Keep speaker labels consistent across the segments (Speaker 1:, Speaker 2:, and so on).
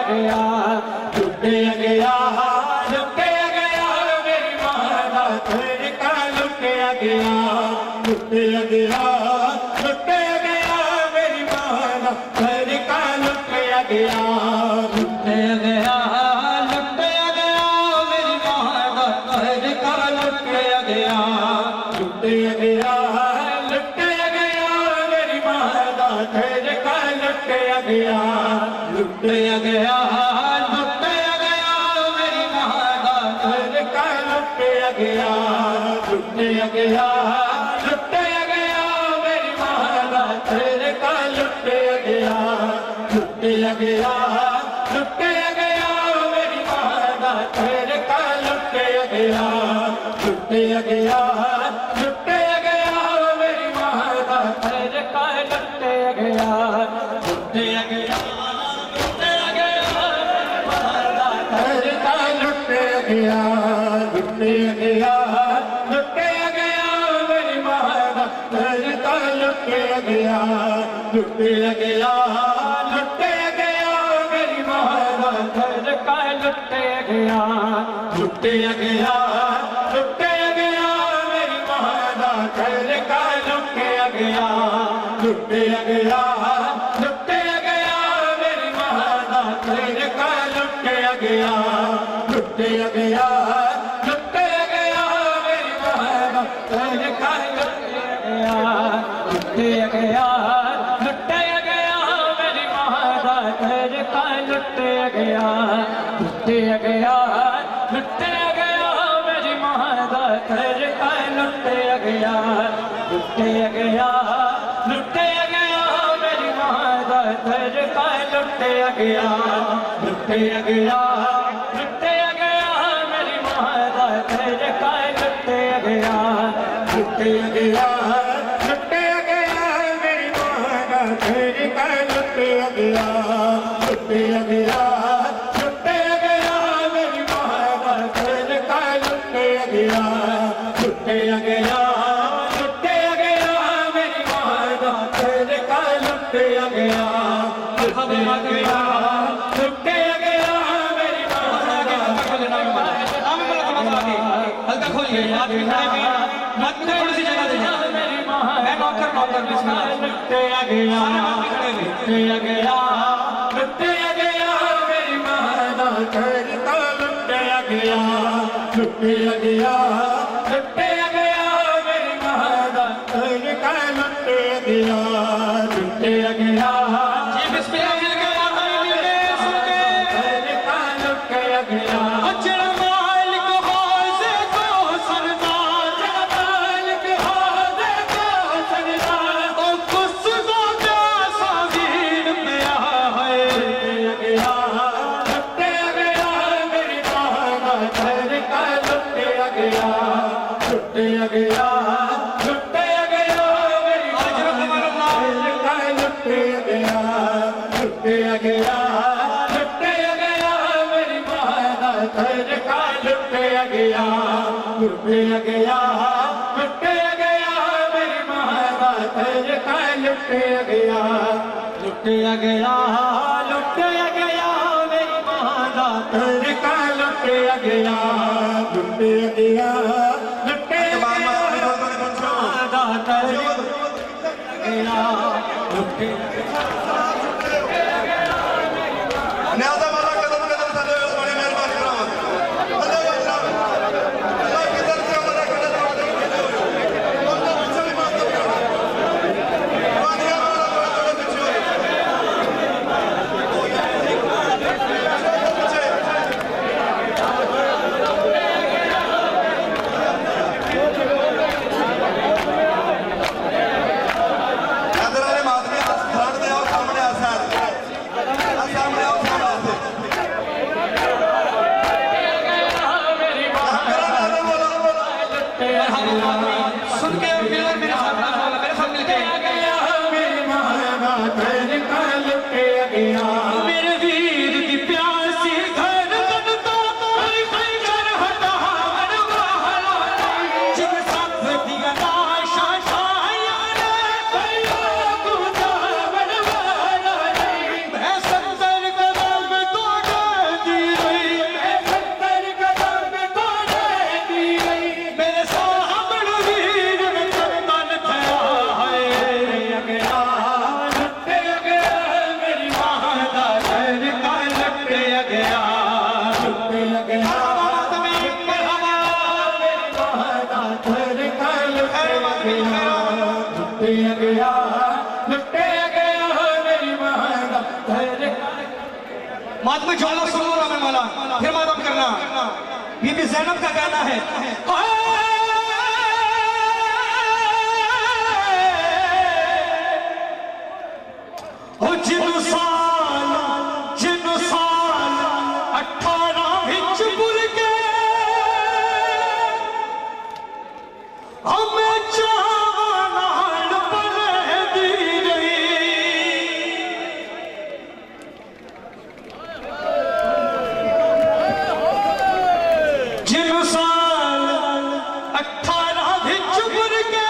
Speaker 1: गया लुटे गया मेरी मां दा घर का लुटे गया लुटे गया मेरी मां दा घर का लुटे गया लुटे गया मेरी मां दा घर का लुटे गया लुटे गया मेरी मां दा घर का लुटे गया लुटे गया मेरी मां दा घर का लुटे गया लुटे गया मेरी मां दा घर का लुटे गया लुटे गया मेरी मां दा घर का लुटे गया लुटे गया मेरी मां दा घर का लुटे गया लुटे गया गया लुटे गया मेरी मां दा घर का लुटे गया लुटे गया मेरी मां दा घर का लुटे गया लुटे गया मेरी मां दा घर का लुटे गया लुटे गया मेरी मां दा घर का लुटे गया लुटे गया मेरी मां दा घर का लुटे गया लुटे गया मेरी मां दा घर का लुटे गया लुटे गया मेरी मां दा घर का लुटे गया लुटे गया मेरी मां दा घर का लुटे गया लुटे गया मेरी मां दा घर का लुटे गया लुटे गया मेरी मां दा घर का लुटे गया लुटे गया मेरी मां दा घर का लुटे गया लुटे गया मेरी मां दा घर का लुटे गया लुटे गया मेरी मां दा
Speaker 2: हल्का खोलिए थोड़ी सी जगह दीजिए
Speaker 1: मेरी मां
Speaker 2: मैं नौकर बिस्मिल्लाह
Speaker 1: लुटे गया लुटे गया मेरी मां दा घर का लुटे गया लुटे गया मेरी मां दा घर का लुटे गया लुटे गया
Speaker 2: जी बिस्मिल्लाह मिल गया
Speaker 1: घर का लुटे गया
Speaker 2: अचल मालिक हाज़े को सरदार
Speaker 1: मालिक हाज़े को सरदार
Speaker 2: ओ कुस्दा प्यासा वीर पिया है
Speaker 1: गया लुटे गया मेरी मां दा घर का लुटे गया लुटे गया मेरी मां दा घर का लुटे गया लुटे गया मेरी मां दा घर का लुटे गया लुटे गया मेरी मां दा घर का लुटे गया लुटे गया मेरी मां दा घर का लुटे गया लुटे गया दा घर गया लुटे
Speaker 3: न्याज़ा वाला कदम कदम थले हो बड़ी मेहरबानी करावत अल्लाह अल्लाह अल्लाह की तरफ से हमारा कदम अल्लाह पीछे भी बात करो वादिया वाला थोड़ा पीछे
Speaker 2: सुन के मेरे साथ मिलके
Speaker 1: मेरी मां दा घर का लुटे गया
Speaker 2: मेरे वीर की प्यासी घर बनता हर खंजर हटा जिन सब दिया नाशा छाया मैं 70 कदम तोड़ मात में जुमला सुन लो ना मैं मौला, फिर मातम करना। बीबी ज़ैनब का गाना है, जिन साल 18 विच बुल के हमें चाहनाल बलदी रही, जिन साल 18 विच बुल के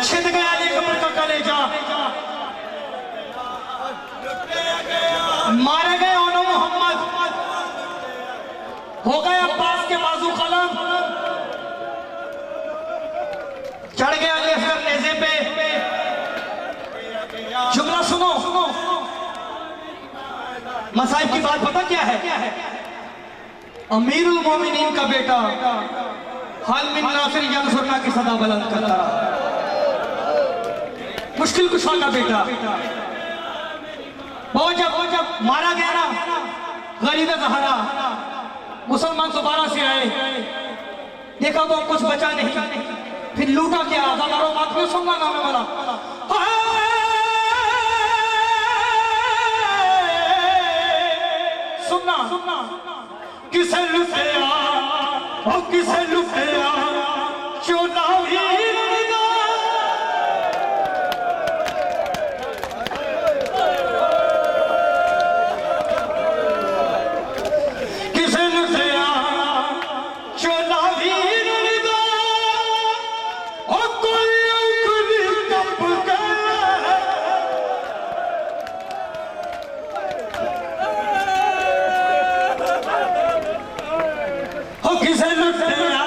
Speaker 2: छिद गया अली कब्र का कलेजा, मारे गए ओनो मोहम्मद, हो गए अब्बास के बाजू कलम, चढ़ गया लेफर नेज़े पे। जुमला सुनो, मसाइब की बात पता क्या है? अमीरुल मोमिनीन का बेटा हाल मिन नासिर यंसुरना की सदा बुलंद करता रहा, मुश्किल कुशा का बेटा। वो जब मारा गया ना गरीब ज़हरा, मुसलमान दोबारा से आए, देखा तो कुछ बचा नहीं, फिर लूटा क्या? आजादारों बात में सुनना ना मैं बोला, सुनना किसे लुटेया, ओ किसे लुटेया चोलावी किसे लुटेया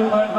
Speaker 1: बढ़ा